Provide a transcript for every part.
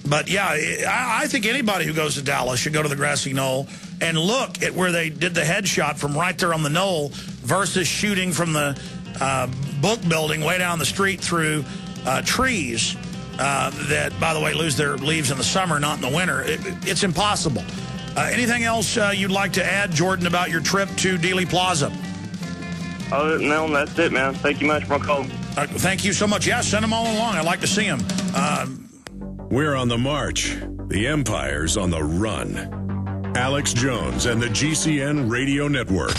But yeah, I think anybody who goes to Dallas should go to the grassy knoll and look at where they did the headshot from right there on the knoll versus shooting from the book building way down the street through trees that, by the way, lose their leaves in the summer, not in the winter. It's impossible. Anything else you'd like to add, Jordan, about your trip to Dealey Plaza? No, that's it, man. Thank you much for my call. Thank you so much. Yeah, send them all along. I'd like to see them. We're on the march. The Empire's on the run. Alex Jones and the GCN Radio Network.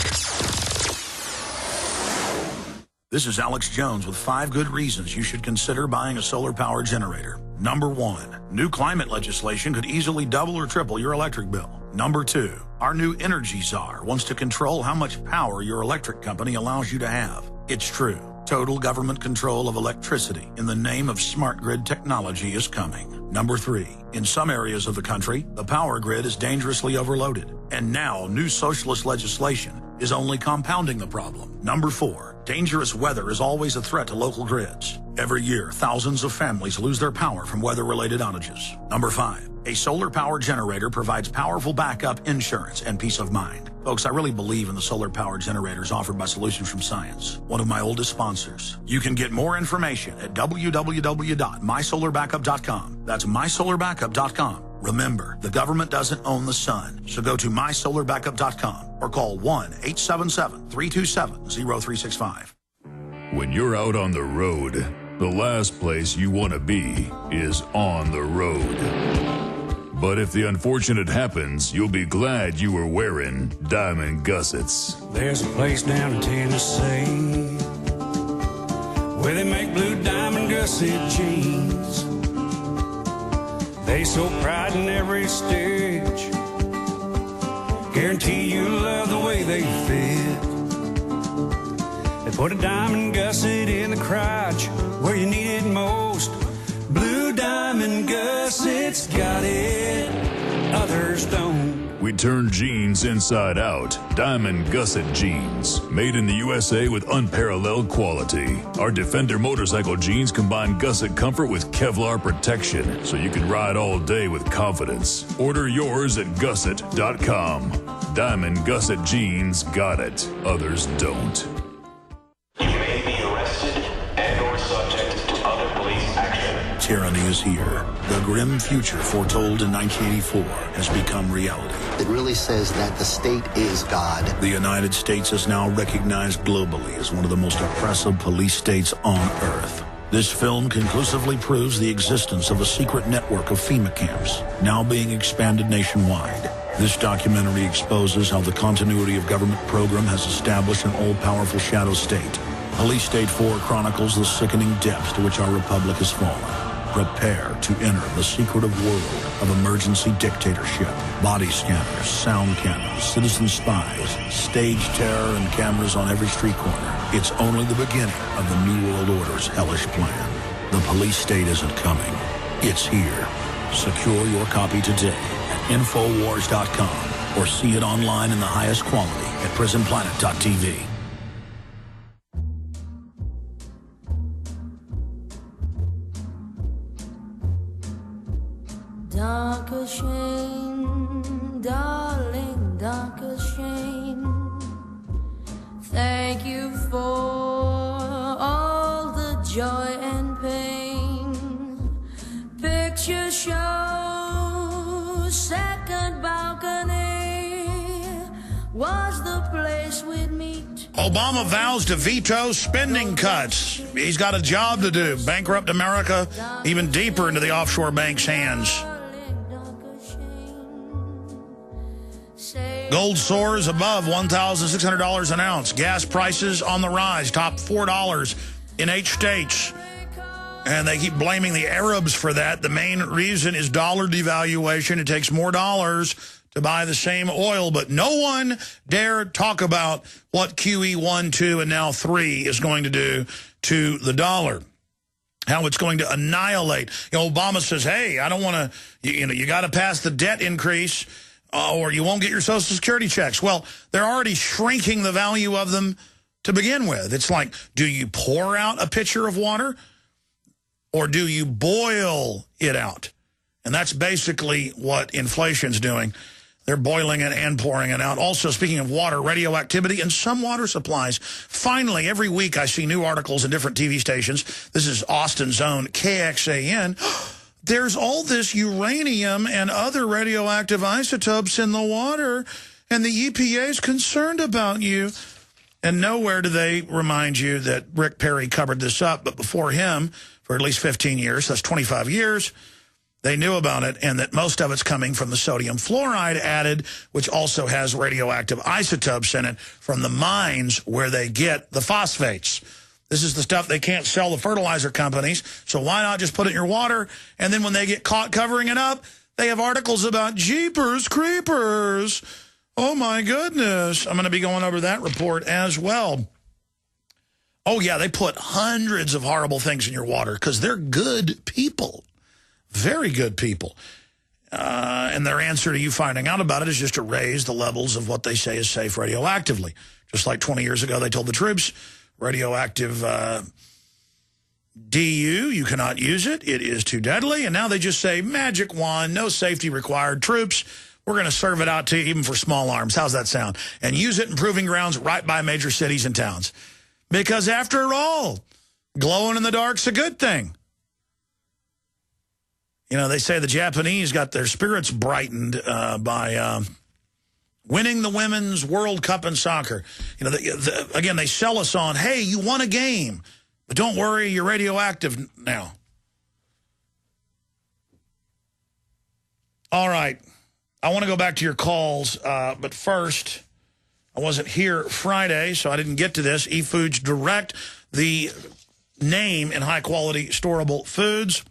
This is Alex Jones with 5 good reasons you should consider buying a solar power generator. Number 1, new climate legislation could easily double or triple your electric bill. Number 2, our new energy czar wants to control how much power your electric company allows you to have. It's true. Total government control of electricity in the name of smart grid technology is coming. Number 3, in some areas of the country, the power grid is dangerously overloaded. And now, new socialist legislation is only compounding the problem. Number 4, dangerous weather is always a threat to local grids. Every year, thousands of families lose their power from weather-related outages. Number 5, a solar power generator provides powerful backup insurance and peace of mind. Folks, I really believe in the solar power generators offered by Solutions from Science, one of my oldest sponsors. You can get more information at www.mysolarbackup.com. That's mysolarbackup.com. Remember, the government doesn't own the sun, so go to mysolarbackup.com or call 1-877-327-0365. When you're out on the road, the last place you want to be is on the road. But if the unfortunate happens, you'll be glad you were wearing diamond gussets. There's a place down in Tennessee where they make blue diamond gusset jeans. They so pride in every stitch, guarantee you love the way they fit. They put a diamond gusset in the crotch where you need it most. Blue diamond gussets got it, others don't. We turn jeans inside out. Diamond Gusset Jeans. Made in the USA with unparalleled quality. Our Defender motorcycle jeans combine gusset comfort with Kevlar protection, so you can ride all day with confidence. Order yours at gusset.com. Diamond Gusset Jeans got it. Others don't. You may be arrested and/or subject to other police action. Tyranny is here. The grim future foretold in 1984 has become reality. It really says that the state is God. The United States is now recognized globally as one of the most oppressive police states on earth. This film conclusively proves the existence of a secret network of FEMA camps, now being expanded nationwide. This documentary exposes how the continuity of government program has established an all-powerful shadow state. Police State 4 chronicles the sickening depths to which our republic has fallen. Prepare to enter the secretive world of emergency dictatorship. Body scanners, sound cannons, citizen spies, stage terror, and cameras on every street corner. It's only the beginning of the New World Order's hellish plan. The police state isn't coming. It's here. Secure your copy today at Infowars.com or see it online in the highest quality at PrisonPlanet.tv. Dark as shame, darling, dark as shame. Thank you for all the joy and pain. Picture show, second balcony was the place we'd meet. Obama vows to veto spending cuts. He's got a job to do. Bankrupt America even deeper into the offshore bank's hands. Gold soars above $1,600 an ounce. Gas prices on the rise, top $4 in 8 states. And they keep blaming the Arabs for that. The main reason is dollar devaluation. It takes more dollars to buy the same oil, but no one dare talk about what QE 1, 2, and now 3 is going to do to the dollar. How it's going to annihilate. You know, Obama says, hey, I don't want to, you got to pass the debt increase or you won't get your Social Security checks. Well, they're already shrinking the value of them to begin with. It's like, do you pour out a pitcher of water? or do you boil it out? And that's basically what inflation's doing. They're boiling it and pouring it out. Also, speaking of water, radioactivity in some water supplies. Finally, every week I see new articles in different TV stations. This is Austin's own KXAN. There's all this uranium and other radioactive isotopes in the water, and the EPA is concerned about you. And nowhere do they remind you that Rick Perry covered this up, but before him, for at least 15 years, that's 25 years, they knew about it, and that most of it's coming from the sodium fluoride added, which also has radioactive isotopes in it from the mines where they get the phosphates. This is the stuff they can't sell the fertilizer companies, so why not just put it in your water? And then when they get caught covering it up, they have articles about Jeepers Creepers. Oh, my goodness. I'm going to be going over that report as well. Oh, yeah, they put hundreds of horrible things in your water because they're good people. Very good people. And their answer to you finding out about it is just to raise the levels of what they say is safe radioactively. Just like 20 years ago, they told the troops, radioactive DU, you cannot use it. It is too deadly. And now they just say, magic wand, no safety required. Troops, we're going to serve it out to you even for small arms. How's that sound? And use it in proving grounds right by major cities and towns. Because after all, glowing in the dark's a good thing. You know, they say the Japanese got their spirits brightened by winning the Women's World Cup in soccer. You know, again, they sell us on, hey, you won a game, but don't worry, you're radioactive now. All right. I want to go back to your calls, but first, I wasn't here Friday, so I didn't get to this. eFoods Direct, the name in high-quality storable foods.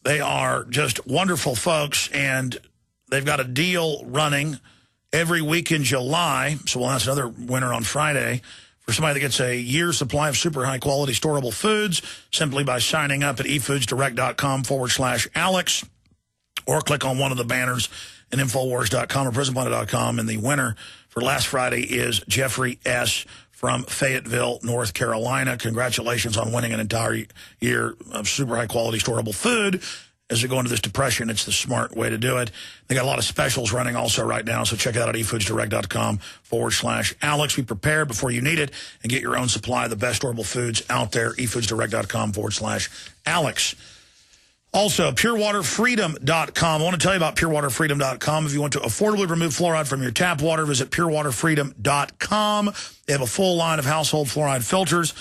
They are just wonderful folks, and they've got a deal running every week in July, so we'll announce another winner on Friday, for somebody that gets a year's supply of super high-quality storable foods simply by signing up at efoodsdirect.com/Alex, or click on one of the banners at Infowars.com or PrisonPlanet.com, and the winner for last Friday is Jeffrey S. from Fayetteville, North Carolina. Congratulations on winning an entire year of super high-quality storable food. As we go into this depression, it's the smart way to do it. They got a lot of specials running also right now, so check it out at efoodsdirect.com/Alex. Be prepared before you need it and get your own supply of the best storable foods out there, efoodsdirect.com/Alex. Also, purewaterfreedom.com. I want to tell you about purewaterfreedom.com. If you want to affordably remove fluoride from your tap water, visit purewaterfreedom.com. They have a full line of household fluoride filters.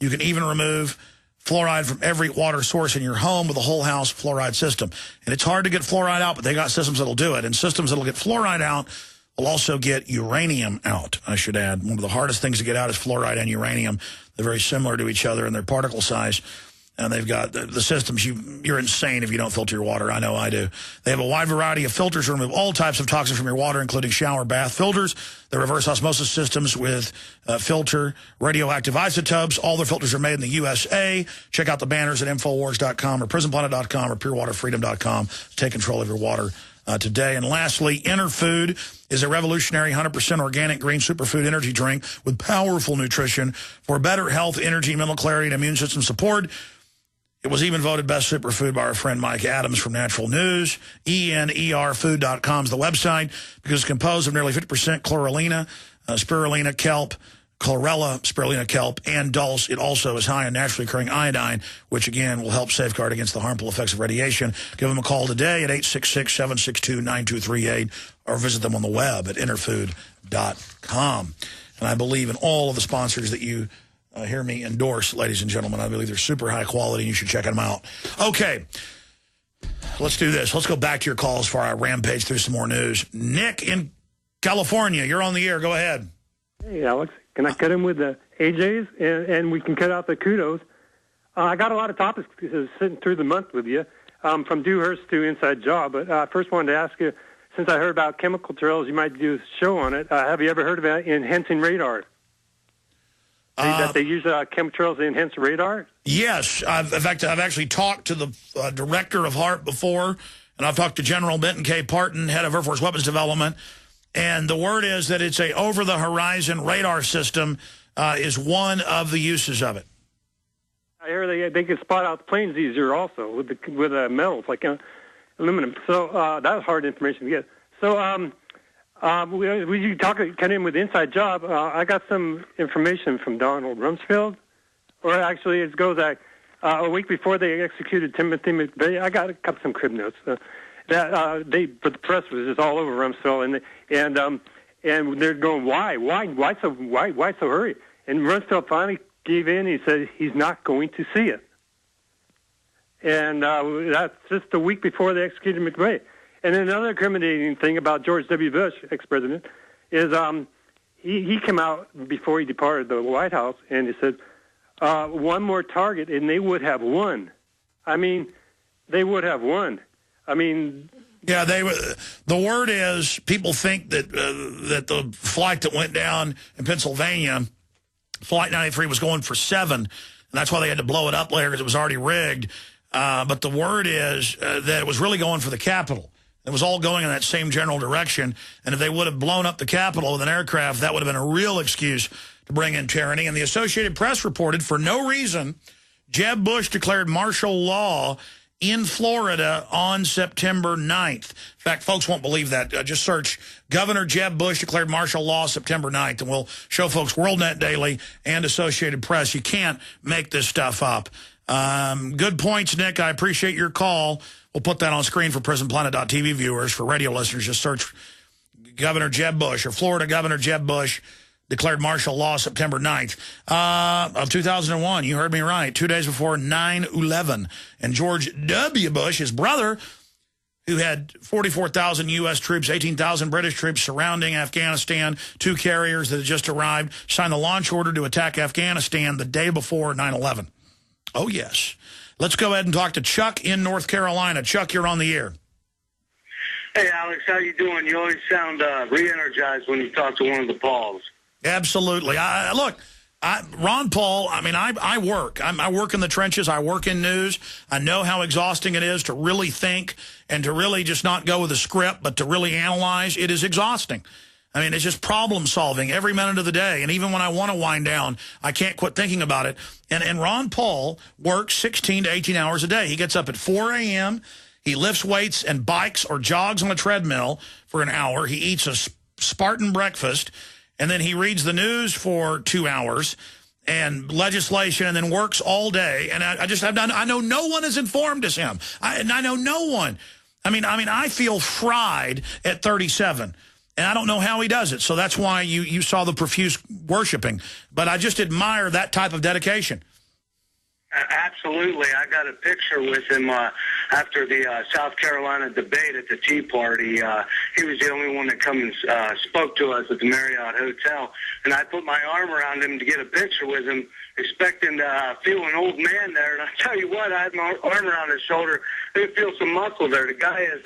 You can even remove fluoride from every water source in your home with a whole house fluoride system. And it's hard to get fluoride out, but they got systems that'll do it. And systems that'll get fluoride out will also get uranium out, I should add. One of the hardest things to get out is fluoride and uranium. They're very similar to each other in their particle size. And they've got the systems. You're insane if you don't filter your water. I know I do. They have a wide variety of filters to remove all types of toxins from your water, including shower, bath filters. The reverse osmosis systems with filter radioactive isotopes. All their filters are made in the USA. Check out the banners at Infowars.com or PrisonPlanet.com or PureWaterFreedom.com. Take control of your water today. And lastly, Interfood is a revolutionary 100% organic green superfood energy drink with powerful nutrition for better health, energy, mental clarity, and immune system support. It was even voted best superfood by our friend Mike Adams from Natural News. ENERfood.com is the website because it's composed of nearly 50% chlorelina, spirulina, kelp, chlorella, spirulina, kelp, and dulse. It also is high in naturally occurring iodine, which, again, will help safeguard against the harmful effects of radiation. Give them a call today at 866-762-9238 or visit them on the web at interfood.com. And I believe in all of the sponsors that you hear me endorse, ladies and gentlemen. I believe they're super high quality, and you should check them out. Okay, let's do this. Let's go back to your calls before I rampage through some more news. Nick in California, you're on the air. Go ahead. Hey, Alex. Can I cut in with the AJs, and we can cut out the kudos? I got a lot of topics sitting through the month with you, from Dewhurst to Inside Job. But I first wanted to ask you, since I heard about chemical trails, you might do a show on it. Have you ever heard about enhancing radar? That they use chemtrails to enhance radar? Yes. In fact, I've actually talked to the director of HAARP before, and I've talked to General Benton K. Parton, head of Air Force Weapons Development, and the word is that it's a over-the-horizon radar system is one of the uses of it. I hear they can spot out the planes easier also with metals like aluminum. So that was hard information to get. So you talk kind of with Inside Job. I got some information from Donald Rumsfeld, or actually it goes like a week before they executed Timothy McVeigh. I got some crib notes but the press was just all over Rumsfeld, and they're going, why so hurry? And Rumsfeld finally gave in. He said he's not going to see it, and that's just a week before they executed McVeigh. And then another incriminating thing about George W. Bush, ex-president, is he came out before he departed the White House, and he said, one more target, and they would have won. I mean, they would have won. I mean... Yeah, the word is people think that that the flight that went down in Pennsylvania, Flight 93, was going for 7, and that's why they had to blow it up later because it was already rigged. But the word is that it was really going for the Capitol. It was all going in that same general direction, and if they would have blown up the Capitol with an aircraft, that would have been a real excuse to bring in tyranny. And the Associated Press reported, for no reason, Jeb Bush declared martial law in Florida on September 9th. In fact, folks won't believe that. Just search Governor Jeb Bush declared martial law September 9th, and we'll show folks WorldNet Daily and Associated Press. You can't make this stuff up. Good points, Nick. I appreciate your call. We'll put that on screen for PrisonPlanet.tv viewers. For radio listeners, just search Governor Jeb Bush, or Florida Governor Jeb Bush declared martial law September 9th of 2001. You heard me right. 2 days before 9/11. And George W. Bush, his brother, who had 44,000 U.S. troops, 18,000 British troops surrounding Afghanistan, 2 carriers that had just arrived, signed the launch order to attack Afghanistan the day before 9/11. Oh, yes. Let's go ahead and talk to Chuck in North Carolina. Chuck, you're on the air. Hey, Alex, how you doing? You always sound re-energized when you talk to one of the Pauls. Absolutely. Look, Ron Paul, I mean, I work. I work in the trenches. I work in news. I know how exhausting it is to really think and to really just not go with a script, but to really analyze. It is exhausting. I mean, it's just problem solving every minute of the day. And even when I want to wind down, I can't quit thinking about it. And Ron Paul works 16 to 18 hours a day. He gets up at 4 a.m., he lifts weights and bikes or jogs on a treadmill for an hour. He eats a Spartan breakfast, and then he reads the news for 2 hours and legislation, and then works all day. And I know no one as informed as him. I know no one. I mean, I feel fried at 37. And I don't know how he does it. So that's why you saw the profuse worshiping. But I just admire that type of dedication. Absolutely. I got a picture with him after the South Carolina debate at the Tea Party. He was the only one that come and spoke to us at the Marriott Hotel. And I put my arm around him to get a picture with him, expecting to feel an old man there. And I tell you what, I had my arm around his shoulder. I didn't feel some muscle there. The guy is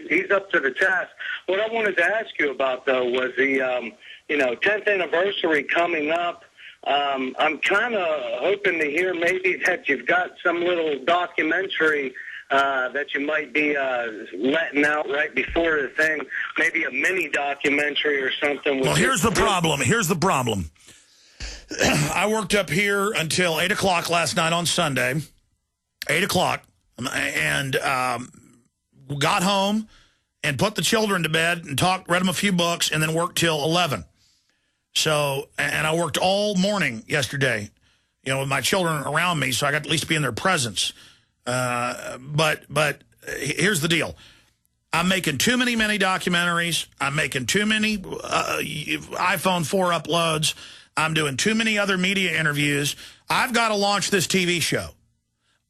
he's up to the task. What I wanted to ask you about, though, was the 10th anniversary coming up. I'm kind of hoping to hear maybe that you've got some little documentary that you might be letting out right before the thing, maybe a mini documentary or something. Well, here's the problem. Here's the problem. I worked up here until 8 o'clock last night on Sunday, 8 o'clock, and got home and put the children to bed and read them a few books, and then worked till 11. So, and I worked all morning yesterday, with my children around me, so I got to at least be in their presence. But here's the deal. I'm making too many mini documentaries. I'm making too many iPhone 4 uploads. I'm doing too many other media interviews. I've got to launch this TV show.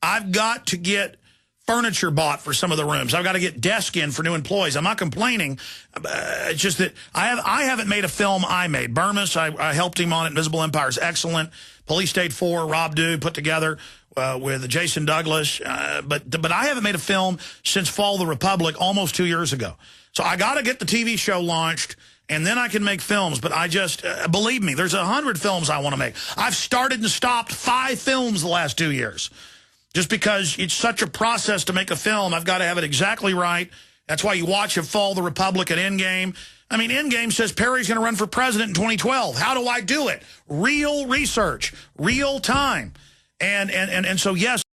I've got to get furniture bought for some of the rooms. I've got to get desks in for new employees. I'm not complaining. It's just that I haven't made a film I made. Burmis, I helped him on it. Invisible Empire is excellent. Police State 4, Rob Dew put together with Jason Douglas. But I haven't made a film since Fall of the Republic almost 2 years ago. So I got to get the TV show launched, and then I can make films. But I just, believe me, there's 100 films I want to make. I've started and stopped 5 films the last 2 years. Just because it's such a process to make a film, I've got to have it exactly right. That's why you watch it Fall of the Republic at Endgame. I mean, Endgame says Perry's going to run for president in 2012. How do I do it? Real research, real time. And so, yes,